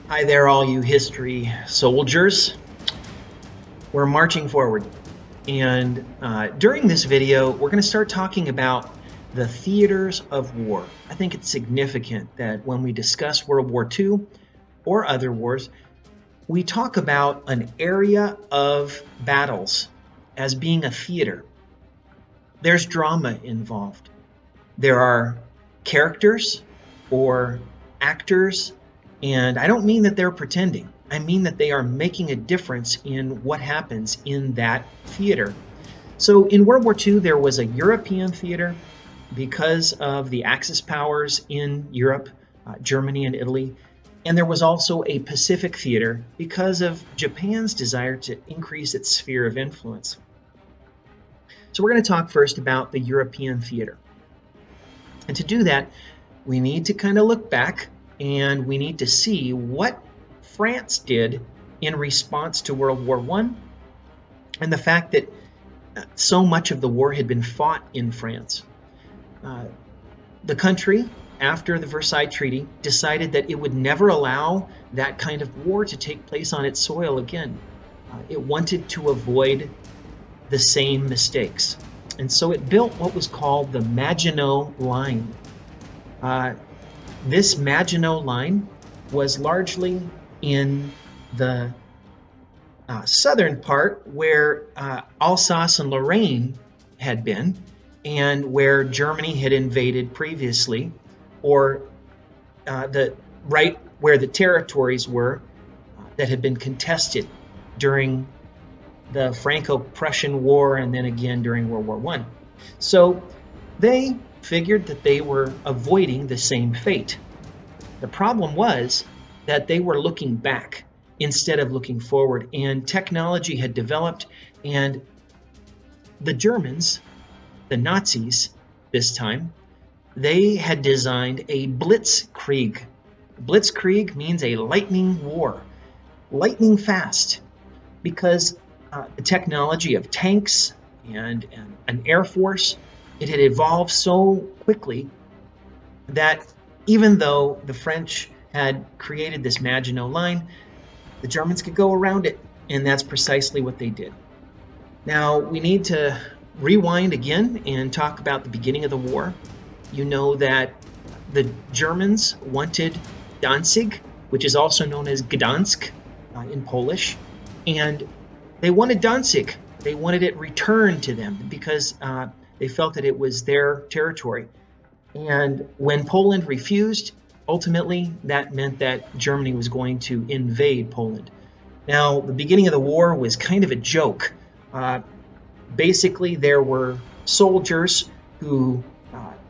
Hi there, all you history soldiers. We're marching forward. And during this video, we're going to start talking about the theaters of war. I think it's significant that when we discuss World War II or other wars, we talk about an area of battles as being a theater. There's drama involved. There are characters or actors, and I don't mean that they're pretending. I mean that they are making a difference in what happens in that theater. So in World War II, there was a European theater because of the Axis powers in Europe, Germany and Italy. And there was also a Pacific theater because of Japan's desire to increase its sphere of influence. So we're going to talk first about the European theater. And to do that, we need to kind of look back and we need to see what France did in response to World War I and the fact that so much of the war had been fought in France. The country, after the Versailles Treaty, decided that it would never allow that kind of war to take place on its soil again. It wanted to avoid the same mistakes. And so it built what was called the Maginot Line. This Maginot Line was largely in the southern part where Alsace and Lorraine had been and where Germany had invaded previously, or right where the territories were that had been contested during the Franco-Prussian War and then again during World War I. So they figured that they were avoiding the same fate. The problem was that they were looking back instead of looking forward, and technology had developed, and the Germans, the Nazis this time, they had designed a blitzkrieg. Blitzkrieg means a lightning war, lightning fast, because the technology of tanks and an air force, it had evolved so quickly that even though the French had created this Maginot Line, the Germans could go around it, and that's precisely what they did. Now, we need to rewind again and talk about the beginning of the war. You know that the Germans wanted Danzig, which is also known as Gdansk in Polish, and they wanted Danzig. They wanted it returned to them because they felt that it was their territory. And when Poland refused, ultimately that meant that Germany was going to invade Poland. Now, the beginning of the war was kind of a joke. Basically, there were soldiers who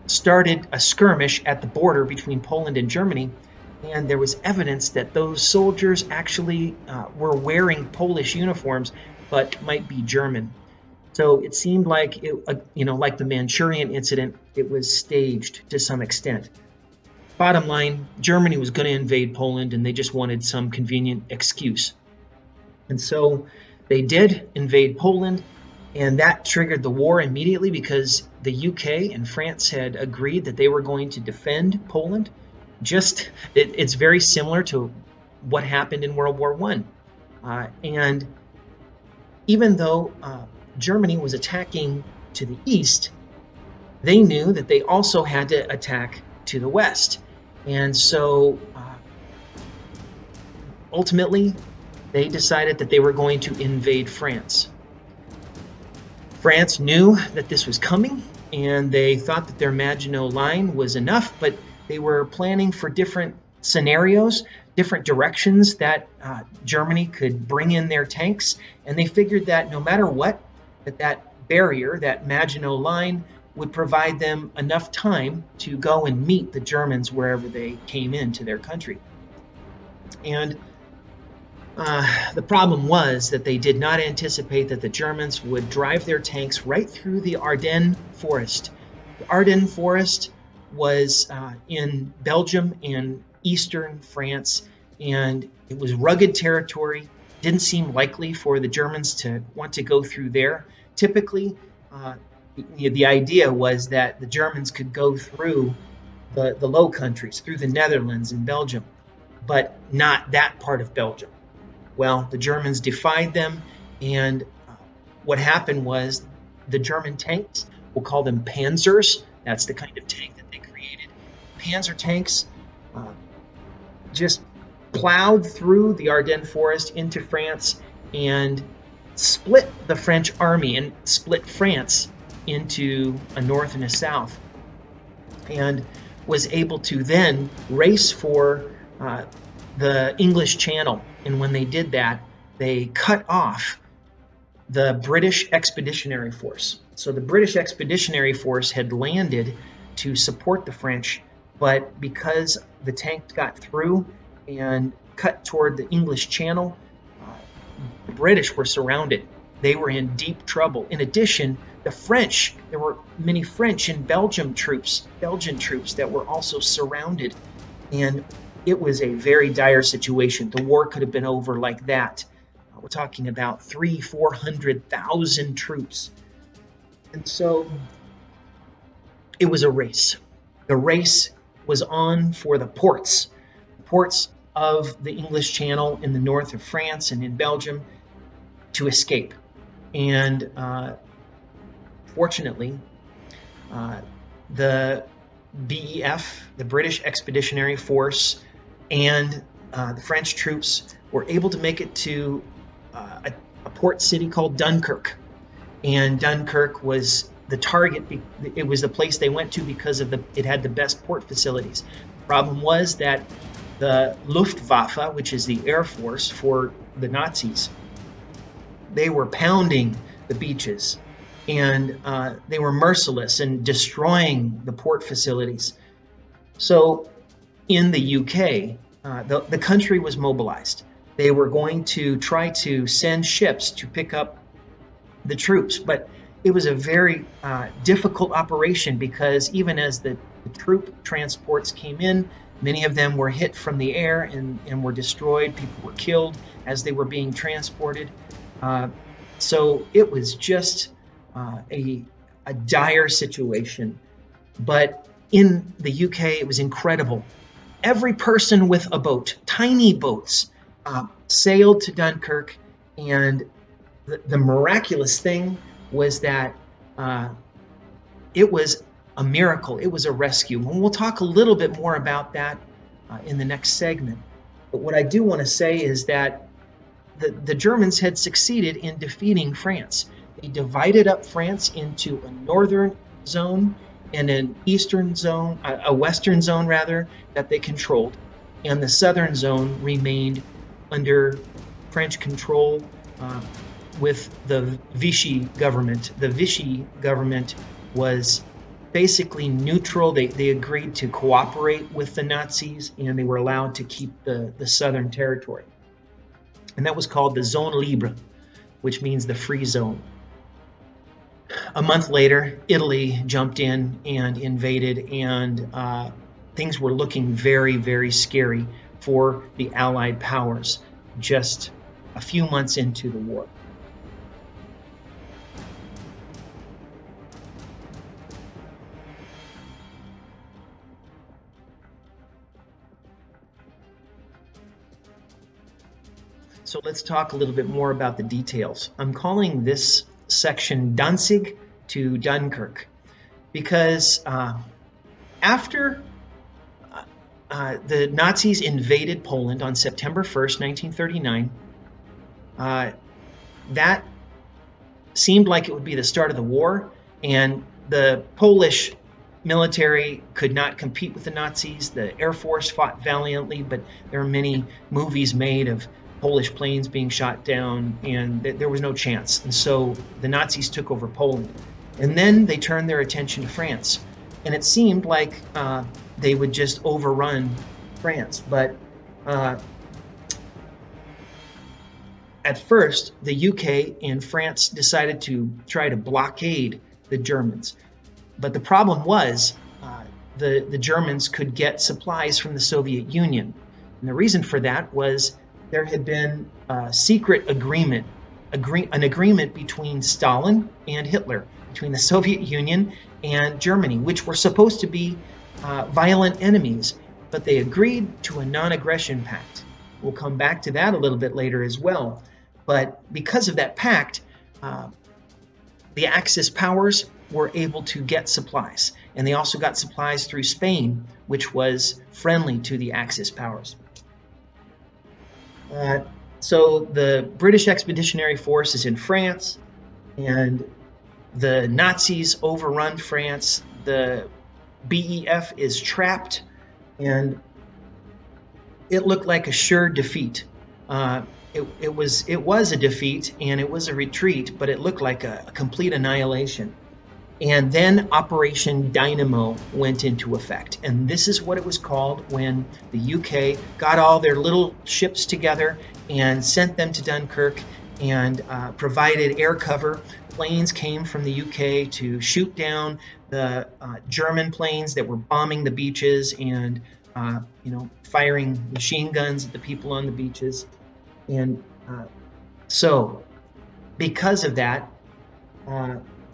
started a skirmish at the border between Poland and Germany, and there was evidence that those soldiers actually were wearing Polish uniforms, but might be German. So it seemed like, like the Manchurian incident, it was staged to some extent. Bottom line, Germany was going to invade Poland, and they just wanted some convenient excuse. And so they did invade Poland, and that triggered the war immediately because the UK and France had agreed that they were going to defend Poland. It's very similar to what happened in World War I. And even though Germany was attacking to the east, they knew that they also had to attack to the west. And so ultimately, they decided that they were going to invade France. France knew that this was coming, and they thought that their Maginot Line was enough, but they were planning for different scenarios, different directions that Germany could bring in their tanks, and they figured that no matter what, that barrier, that Maginot Line, would provide them enough time to go and meet the Germans wherever they came into their country. And the problem was that they did not anticipate that the Germans would drive their tanks right through the Ardennes forest. The Ardennes forest was in Belgium and eastern France, and it was rugged territory. Didn't seem likely for the Germans to want to go through there. Typically, the idea was that the Germans could go through the Low Countries, through the Netherlands and Belgium. but not that part of Belgium. Well, the Germans defied them, and what happened was the German tanks, we'll call them panzers, that's the kind of tank that they created. Panzer tanks just plowed through the Ardennes forest into France and split the French army and split France into a north and a south, and was able to then race for the English Channel. And when they did that, they cut off the British Expeditionary Force. So the British Expeditionary Force had landed to support the French, but because the tanks got through and cut toward the English Channel, the British were surrounded. They were in deep trouble. In addition, the French, there were many French and Belgian troops that were also surrounded. And it was a very dire situation. The war could have been over like that. We're talking about 300,000-400,000 troops. And so it was a race. The race was on for the ports of the English Channel in the north of France and in Belgium to escape. And fortunately, the BEF, the British Expeditionary Force, and the French troops were able to make it to a port city called Dunkirk. And Dunkirk was the target. It was the place they went to because of it had the best port facilities. The problem was that the Luftwaffe, which is the air force for the Nazis, they were pounding the beaches, and they were merciless in destroying the port facilities. So in the UK, the country was mobilized. They were going to try to send ships to pick up the troops, but it was a very difficult operation because even as the troop transports came in, many of them were hit from the air and were destroyed. People were killed as they were being transported. So it was just a dire situation. But in the UK, it was incredible. Every person with a boat, tiny boats, sailed to Dunkirk, and the miraculous thing was that it was a miracle. It was a rescue. And we'll talk a little bit more about that in the next segment. But what I do want to say is that the Germans had succeeded in defeating France. They divided up France into a northern zone and an eastern zone, a western zone rather, that they controlled. And the southern zone remained under French control with the Vichy government. The Vichy government was basically neutral. They agreed to cooperate with the Nazis, and they were allowed to keep the southern territory. And that was called the Zone Libre, which means the free zone. A month later, Italy jumped in and invaded, and things were looking very, very scary for the Allied powers just a few months into the war. So let's talk a little bit more about the details. I'm calling this section Danzig to Dunkirk because after the Nazis invaded Poland on September 1st, 1939, that seemed like it would be the start of the war, and the Polish military could not compete with the Nazis. The Air Force fought valiantly, but there are many movies made of Polish planes being shot down, and there was no chance. And so the Nazis took over Poland. And then they turned their attention to France. And it seemed like they would just overrun France. But at first, the UK and France decided to try to blockade the Germans. But the problem was the Germans could get supplies from the Soviet Union. And the reason for that was there had been a secret agreement, an agreement between Stalin and Hitler, between the Soviet Union and Germany, which were supposed to be violent enemies. but they agreed to a non-aggression pact. We'll come back to that a little bit later as well. But because of that pact, the Axis powers were able to get supplies, and they also got supplies through Spain, which was friendly to the Axis powers. So the British Expeditionary Force is in France, and the Nazis overrun France. The BEF is trapped, and it looked like a sure defeat. It was a defeat, and it was a retreat, but it looked like a complete annihilation. And then Operation Dynamo went into effect. And this is what it was called when the UK got all their little ships together and sent them to Dunkirk and provided air cover. Planes came from the UK to shoot down the German planes that were bombing the beaches and firing machine guns at the people on the beaches. And so because of that,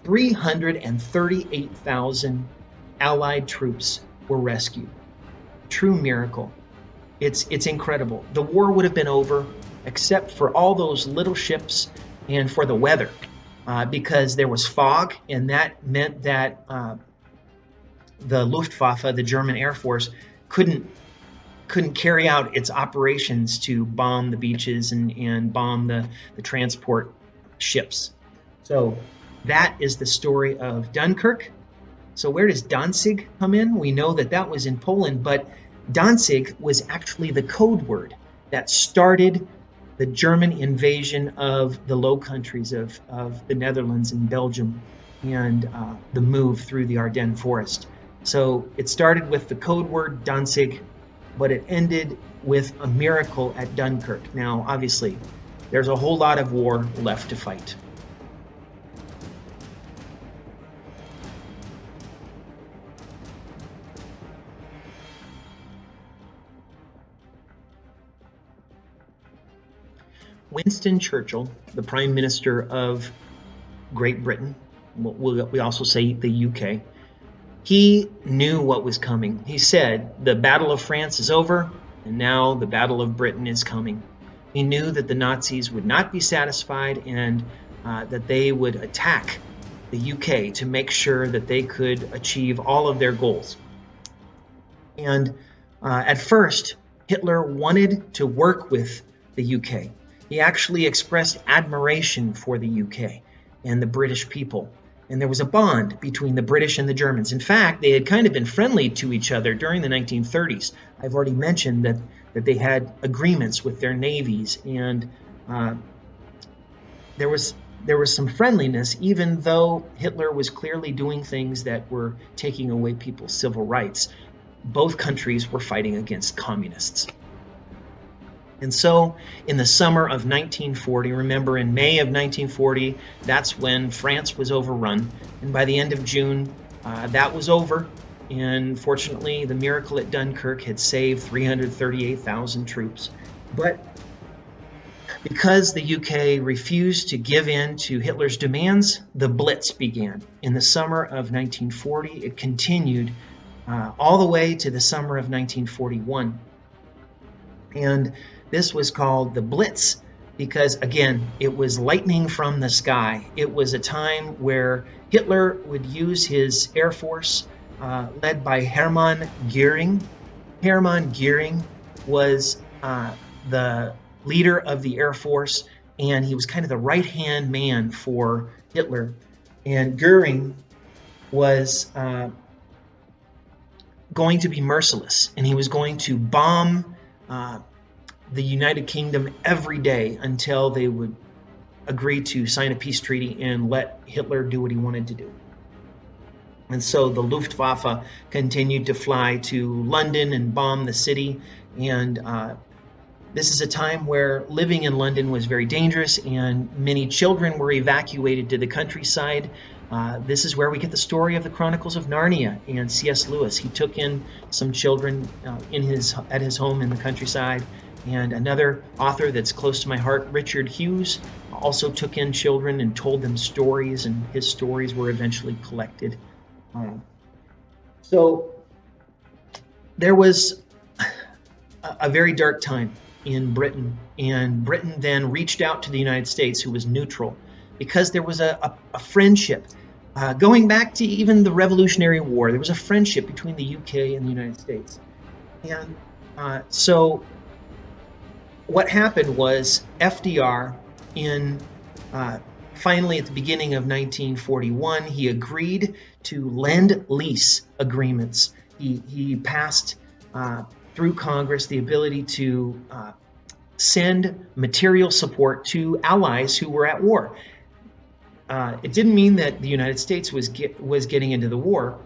338,000 Allied troops were rescued. True miracle. It's incredible. The war would have been over except for all those little ships and for the weather, because there was fog, and that meant that the Luftwaffe, the German Air Force, couldn't carry out its operations to bomb the beaches and bomb the transport ships. So that is the story of Dunkirk. So where does Danzig come in? We know that that was in Poland, but Danzig was actually the code word that started the German invasion of the Low Countries of the Netherlands and Belgium, and the move through the Ardennes forest. So it started with the code word Danzig, but it ended with a miracle at Dunkirk. Now, obviously, there's a whole lot of war left to fight. Winston Churchill, the Prime Minister of Great Britain, we also say the UK, he knew what was coming. He said, the Battle of France is over, and now the Battle of Britain is coming. He knew that the Nazis would not be satisfied, and that they would attack the UK to make sure that they could achieve all of their goals. And at first, Hitler wanted to work with the UK. He actually expressed admiration for the UK and the British people. And there was a bond between the British and the Germans. In fact, they had kind of been friendly to each other during the 1930s. I've already mentioned that they had agreements with their navies, and there was some friendliness, even though Hitler was clearly doing things that were taking away people's civil rights. Both countries were fighting against communists. And so in the summer of 1940, remember in May of 1940, that's when France was overrun. And by the end of June, that was over. And fortunately, the miracle at Dunkirk had saved 338,000 troops. But because the UK refused to give in to Hitler's demands, the Blitz began. In the summer of 1940, it continued all the way to the summer of 1941. And this was called the Blitz because, again, it was lightning from the sky. It was a time where Hitler would use his air force led by Hermann Göring. Hermann Göring was the leader of the Air Force, and he was kind of the right-hand man for Hitler. And Göring was going to be merciless, and he was going to bomb the United Kingdom every day until they would agree to sign a peace treaty and let Hitler do what he wanted to do. And so the Luftwaffe continued to fly to London and bomb the city. And this is a time where living in London was very dangerous, and many children were evacuated to the countryside. This is where we get the story of the Chronicles of Narnia and C.S. Lewis. He took in some children at his home in the countryside. And another author that's close to my heart, Richard Hughes, also took in children and told them stories, and his stories were eventually collected. So there was a very dark time in Britain, and Britain then reached out to the United States, who was neutral, because there was a friendship. Going back to even the Revolutionary War, there was a friendship between the UK and the United States. And so what happened was FDR, in finally at the beginning of 1941, he agreed to lend-lease agreements. He passed through Congress the ability to send material support to allies who were at war. It didn't mean that the United States was getting into the war,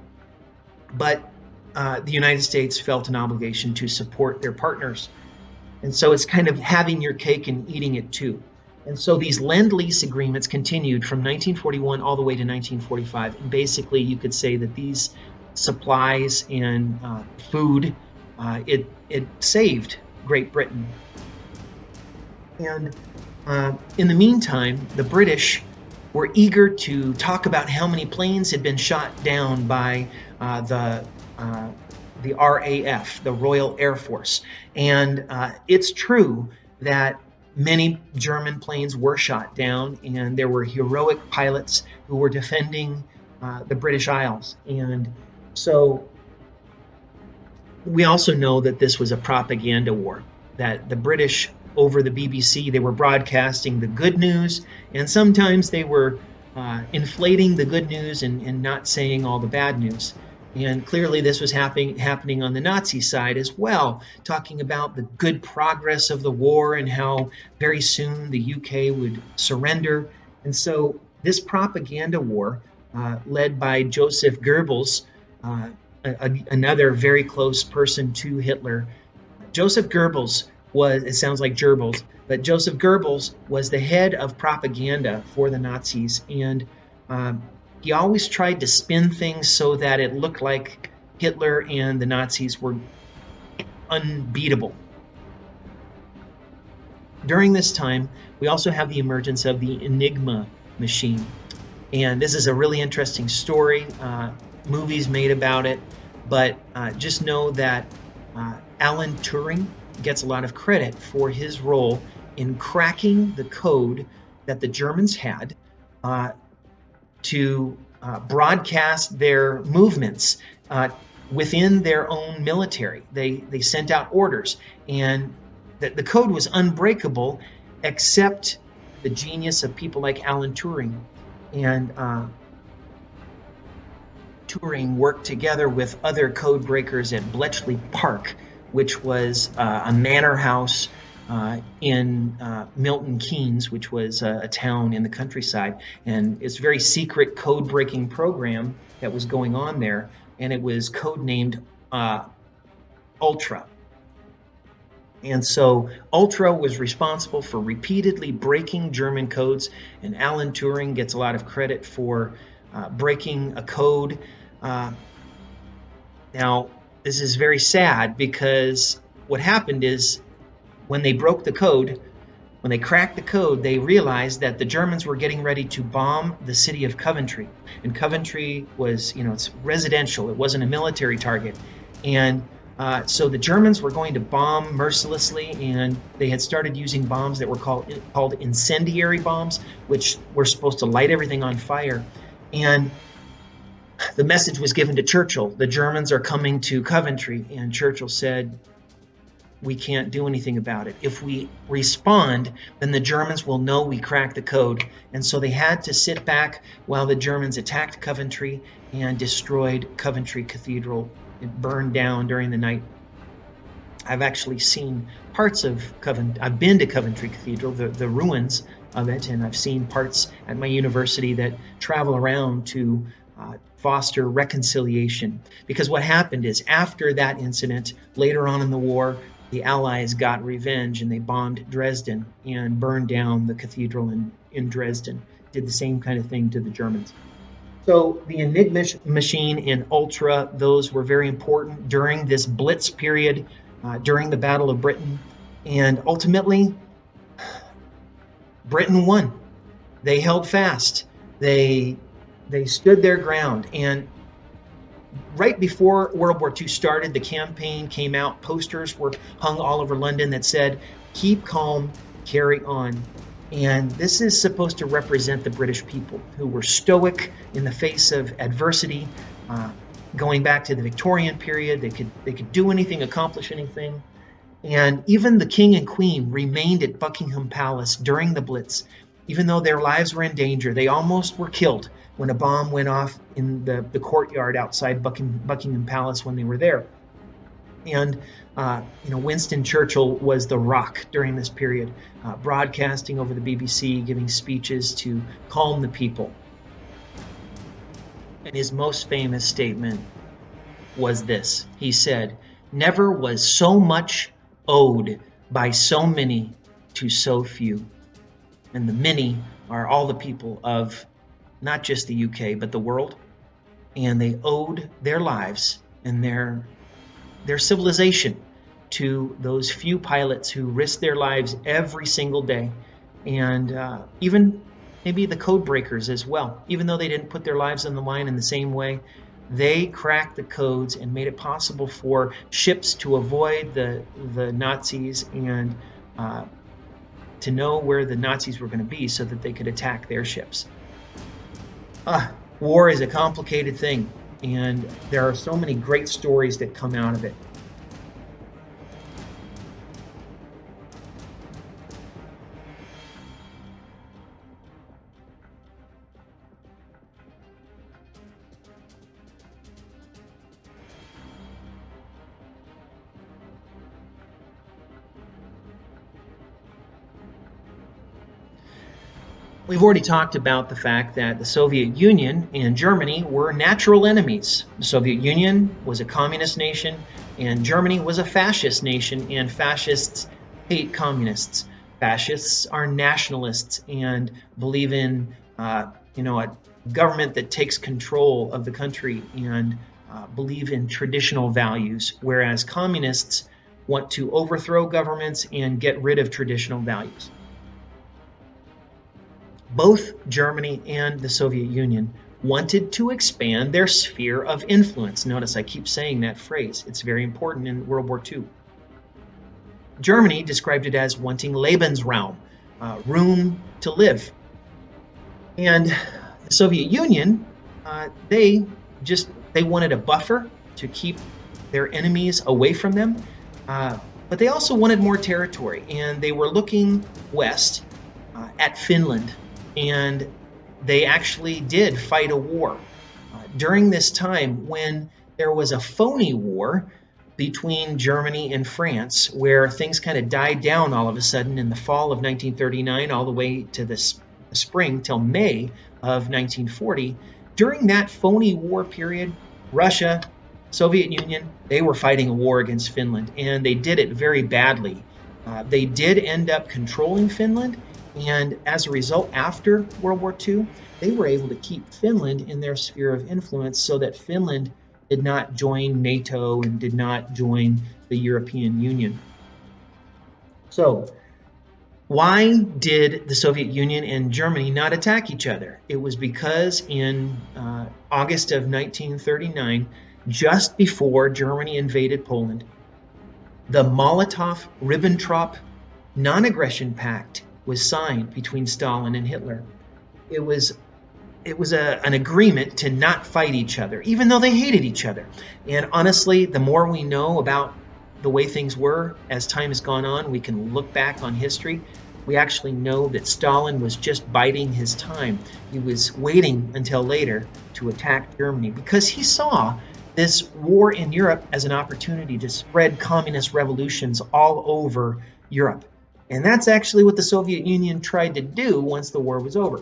but the United States felt an obligation to support their partners. And so it's kind of having your cake and eating it too. And so these lend-lease agreements continued from 1941 all the way to 1945. And basically, you could say that these supplies and food, it saved Great Britain. And in the meantime, the British were eager to talk about how many planes had been shot down by the RAF, the Royal Air Force. And it's true that many German planes were shot down, and there were heroic pilots who were defending the British Isles. And so we also know that this was a propaganda war, that the British, over the BBC, they were broadcasting the good news, and sometimes they were inflating the good news and not saying all the bad news. And clearly this was happening on the Nazi side as well, talking about the good progress of the war and how very soon the UK would surrender. And so this propaganda war, led by Joseph Goebbels, another very close person to Hitler. Joseph Goebbels was, it sounds like gerbils, but Joseph Goebbels was the head of propaganda for the Nazis, and he always tried to spin things so that it looked like Hitler and the Nazis were unbeatable. During this time, we also have the emergence of the Enigma machine. And this is a really interesting story, movies made about it, but just know that Alan Turing gets a lot of credit for his role in cracking the code that the Germans had to broadcast their movements within their own military. They sent out orders, and the code was unbreakable except the genius of people like Alan Turing. And Turing worked together with other code breakers at Bletchley Park, which was a manor house in Milton Keynes, which was a town in the countryside. And it's a very secret code-breaking program that was going on there, and it was codenamed Ultra. And so Ultra was responsible for repeatedly breaking German codes, and Alan Turing gets a lot of credit for breaking a code. Now, this is very sad, because what happened is when they broke the code, when they cracked the code, they realized that the Germans were getting ready to bomb the city of Coventry. And Coventry was, it's residential. It wasn't a military target. And so the Germans were going to bomb mercilessly, and they had started using bombs that were called incendiary bombs, which were supposed to light everything on fire. And the message was given to Churchill: the Germans are coming to Coventry. And Churchill said, we can't do anything about it. If we respond, then the Germans will know we cracked the code. And so they had to sit back while the Germans attacked Coventry and destroyed Coventry Cathedral. It burned down during the night. I've actually seen parts of Coventry. I've been to Coventry Cathedral, the ruins of it, and I've seen parts at my university that travel around to foster reconciliation. Because what happened is, after that incident, later on in the war, the Allies got revenge, and they bombed Dresden and burned down the cathedral in Dresden. Did the same kind of thing to the Germans. So the Enigma machine and Ultra, those were very important during this Blitz period, during the Battle of Britain. And ultimately, Britain won. They held fast. They stood their ground. And right before World War II started, the campaign came out. Posters were hung all over London that said, "Keep calm, carry on." And this is supposed to represent the British people who were stoic in the face of adversity. Going back to the Victorian period, they could do anything, accomplish anything. And even the king and queen remained at Buckingham Palace during the Blitz, even though their lives were in danger. They almost were killed when a bomb went off in the courtyard outside Buckingham Palace when they were there. And Winston Churchill was the rock during this period, broadcasting over the BBC, giving speeches to calm the people. And his most famous statement was this. He said, "Never was so much owed by so many to so few." And the many are all the people of not just the UK, but the world. And they owed their lives and their civilization to those few pilots who risked their lives every single day. And even maybe the code breakers as well. Even though they didn't put their lives on the line in the same way, they cracked the codes and made it possible for ships to avoid the Nazis and to know where the Nazis were going to be so that they could attack their ships. War is a complicated thing, and there are so many great stories that come out of it. We've already talked about the fact that the Soviet Union and Germany were natural enemies. The Soviet Union was a communist nation, and Germany was a fascist nation, and fascists hate communists. Fascists are nationalists and believe in a government that takes control of the country and believe in traditional values, whereas communists want to overthrow governments and get rid of traditional values. Both Germany and the Soviet Union wanted to expand their sphere of influence. Notice I keep saying that phrase. It's very important in World War II. Germany described it as wanting Lebensraum, room to live. And the Soviet Union, they wanted a buffer to keep their enemies away from them, but they also wanted more territory, and they were looking west at Finland. And they actually did fight a war. During this time when there was a phony war between Germany and France, where things kind of died down all of a sudden in the fall of 1939 all the way to the spring till May of 1940, during that phony war period, Russia, Soviet Union, they were fighting a war against Finland, and they did it very badly. They did end up controlling Finland, and as a result, after World War II, they were able to keep Finland in their sphere of influence so that Finland did not join NATO and did not join the European Union. So, why did the Soviet Union and Germany not attack each other? It was because in August of 1939, just before Germany invaded Poland, the Molotov-Ribbentrop Non-Aggression Pact was signed between Stalin and Hitler. It was an agreement to not fight each other, even though they hated each other. And honestly, the more we know about the way things were as time has gone on, we can look back on history. We actually know that Stalin was just biding his time. He was waiting until later to attack Germany because he saw this war in Europe as an opportunity to spread communist revolutions all over Europe. And that's actually what the Soviet Union tried to do once the war was over.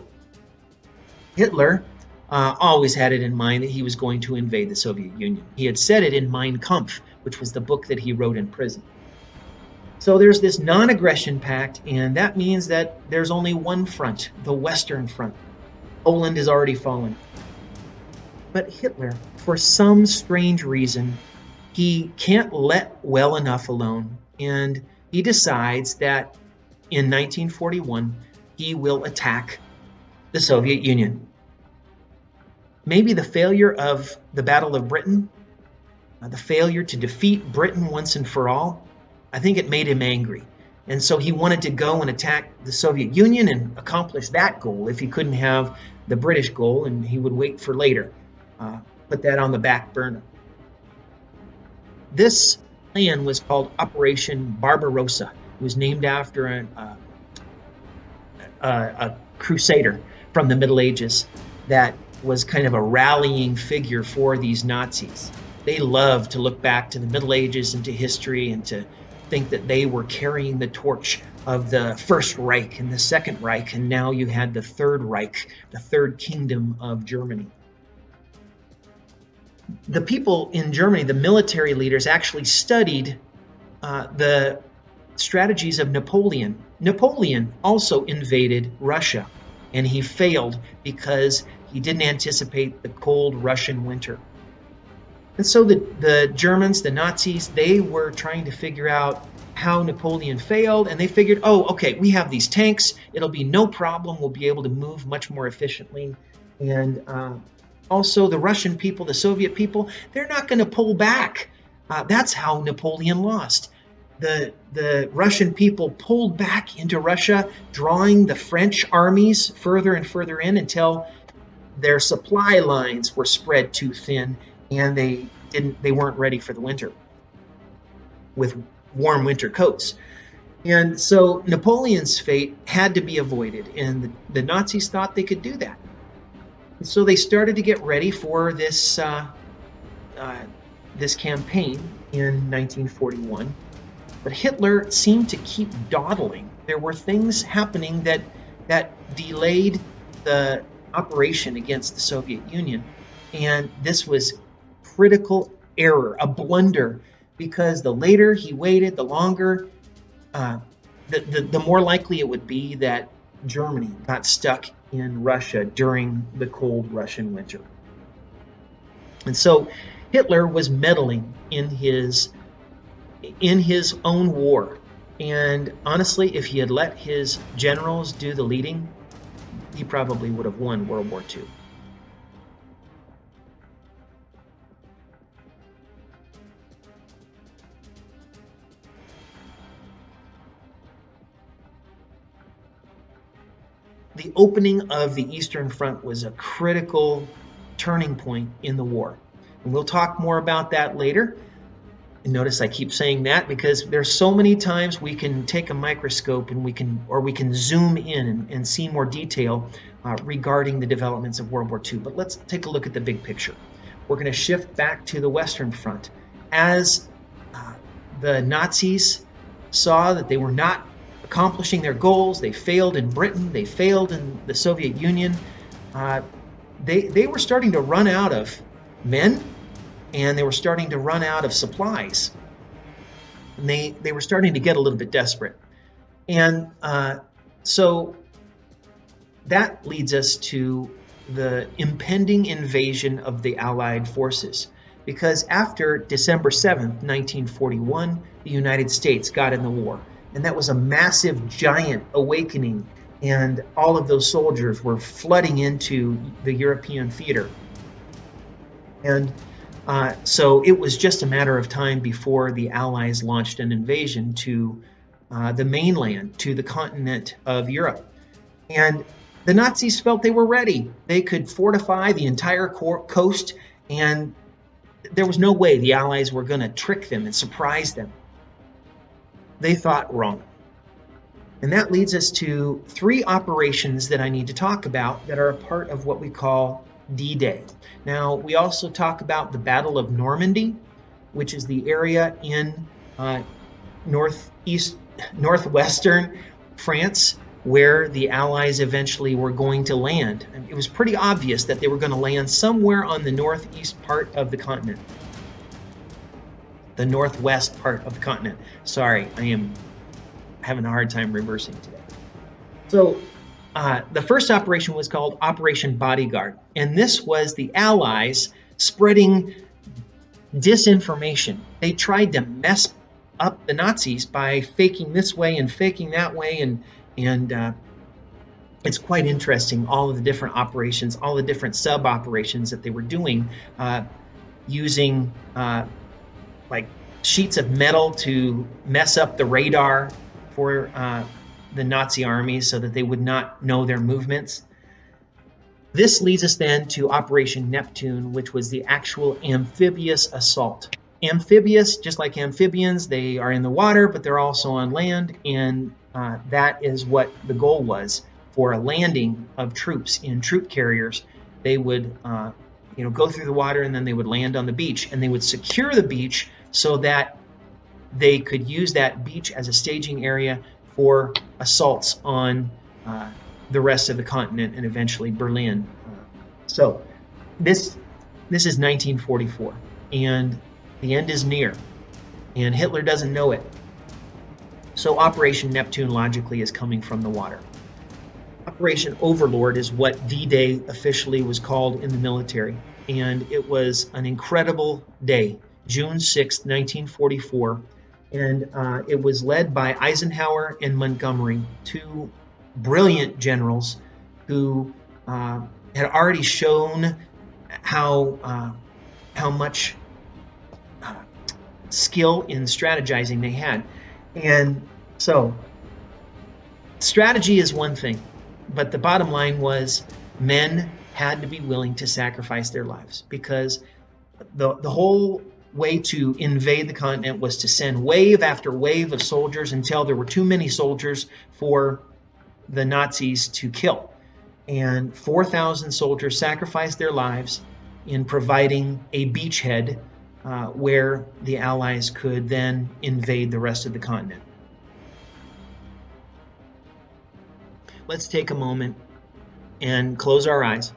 Hitler always had it in mind that he was going to invade the Soviet Union. He had said it in Mein Kampf, which was the book that he wrote in prison. So there's this non-aggression pact, and that means that there's only one front, the Western Front. Poland has already fallen. But Hitler, for some strange reason, he can't let well enough alone, and he decides that in 1941, he will attack the Soviet Union. maybe the failure of the Battle of Britain, the failure to defeat Britain once and for all, I think it made him angry. And so he wanted to go and attack the Soviet Union and accomplish that goal if he couldn't have the British goal, and he would wait for later, put that on the back burner. This plan was called Operation Barbarossa. It was named after a crusader from the Middle Ages that was kind of a rallying figure for these Nazis. They loved to look back to the Middle Ages and to history and to think that they were carrying the torch of the First Reich and the Second Reich, and now you had the Third Reich, the Third Kingdom of Germany. The people in Germany, the military leaders, actually studied the strategies of Napoleon. Napoleon also invaded Russia, and he failed because he didn't anticipate the cold Russian winter. And so the Germans, the Nazis, they were trying to figure out how Napoleon failed, and they figured, oh, okay, we have these tanks. It'll be no problem. We'll be able to move much more efficiently. And also the Russian people, the Soviet people, they're not going to pull back. That's how Napoleon lost. The Russian people pulled back into Russia, drawing the French armies further and further in until their supply lines were spread too thin, and they weren't ready for the winter with warm winter coats. And so Napoleon's fate had to be avoided, and the Nazis thought they could do that. And so they started to get ready for this this campaign in 1941. But Hitler seemed to keep dawdling. There were things happening that delayed the operation against the Soviet Union, and this was critical error, a blunder, because the later he waited, the longer, the more likely it would be that Germany got stuck in Russia during the cold Russian winter. And so Hitler was meddling in his own war. And honestly, if he had let his generals do the leading, he probably would have won World War II. The opening of the Eastern Front was a critical turning point in the war. And we'll talk more about that later. And notice I keep saying that because there's so many times we can take a microscope and we can zoom in and see more detail regarding the developments of World War II. But let's take a look at the big picture. We're going to shift back to the Western Front. As the Nazis saw that they were not accomplishing their goals, they failed in Britain, they failed in the Soviet Union, they were starting to run out of men, and they were starting to run out of supplies. And they were starting to get a little bit desperate. And so that leads us to the impending invasion of the Allied forces. Because after December 7th, 1941, the United States got in the war. And that was a massive, giant awakening. And all of those soldiers were flooding into the European theater. And so it was just a matter of time before the Allies launched an invasion to the mainland, to the continent of Europe. And the Nazis felt they were ready. They could fortify the entire coast, and there was no way the Allies were going to trick them and surprise them. They thought wrong. And that leads us to 3 operations that I need to talk about that are a part of what we call D-Day. Now, we also talk about the Battle of Normandy, which is the area in northwestern France where the Allies eventually were going to land. And it was pretty obvious that they were going to land somewhere on the northeast part of the continent. The northwest part of the continent. Sorry, I am having a hard time reversing today. So the first operation was called Operation Bodyguard, and this was the Allies spreading disinformation. They tried to mess up the Nazis by faking this way and faking that way and it's quite interesting, all of the different operations, all the different sub-operations that they were doing, using like sheets of metal to mess up the radar for the Nazi armies so that they would not know their movements. This leads us then to Operation Neptune, which was the actual amphibious assault. Amphibious, just like amphibians, they are in the water, but they're also on land, and that is what the goal was for a landing of troops in troop carriers. They would go through the water, and then they would land on the beach, and they would secure the beach so that they could use that beach as a staging area for assaults on the rest of the continent and eventually Berlin. So this is 1944, and the end is near, and Hitler doesn't know it. So Operation Neptune logically is coming from the water. Operation Overlord is what D-Day officially was called in the military, and it was an incredible day, June 6, 1944, and it was led by Eisenhower and Montgomery, two brilliant generals who had already shown how much skill in strategizing they had. And so strategy is one thing, but the bottom line was men had to be willing to sacrifice their lives, because the whole way to invade the continent was to send wave after wave of soldiers until there were too many soldiers for the Nazis to kill. And 4,000 soldiers sacrificed their lives in providing a beachhead where the Allies could then invade the rest of the continent. Let's take a moment and close our eyes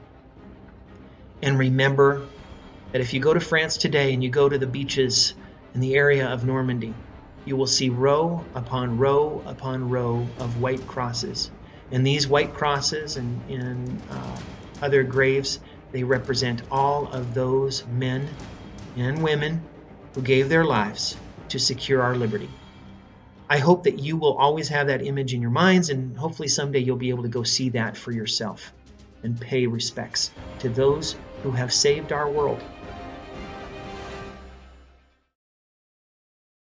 and remember that if you go to France today and you go to the beaches in the area of Normandy, you will see row upon row upon row of white crosses. And these white crosses and other graves, they represent all of those men and women who gave their lives to secure our liberty. I hope that you will always have that image in your minds, and hopefully someday you'll be able to go see that for yourself and pay respects to those who have saved our world.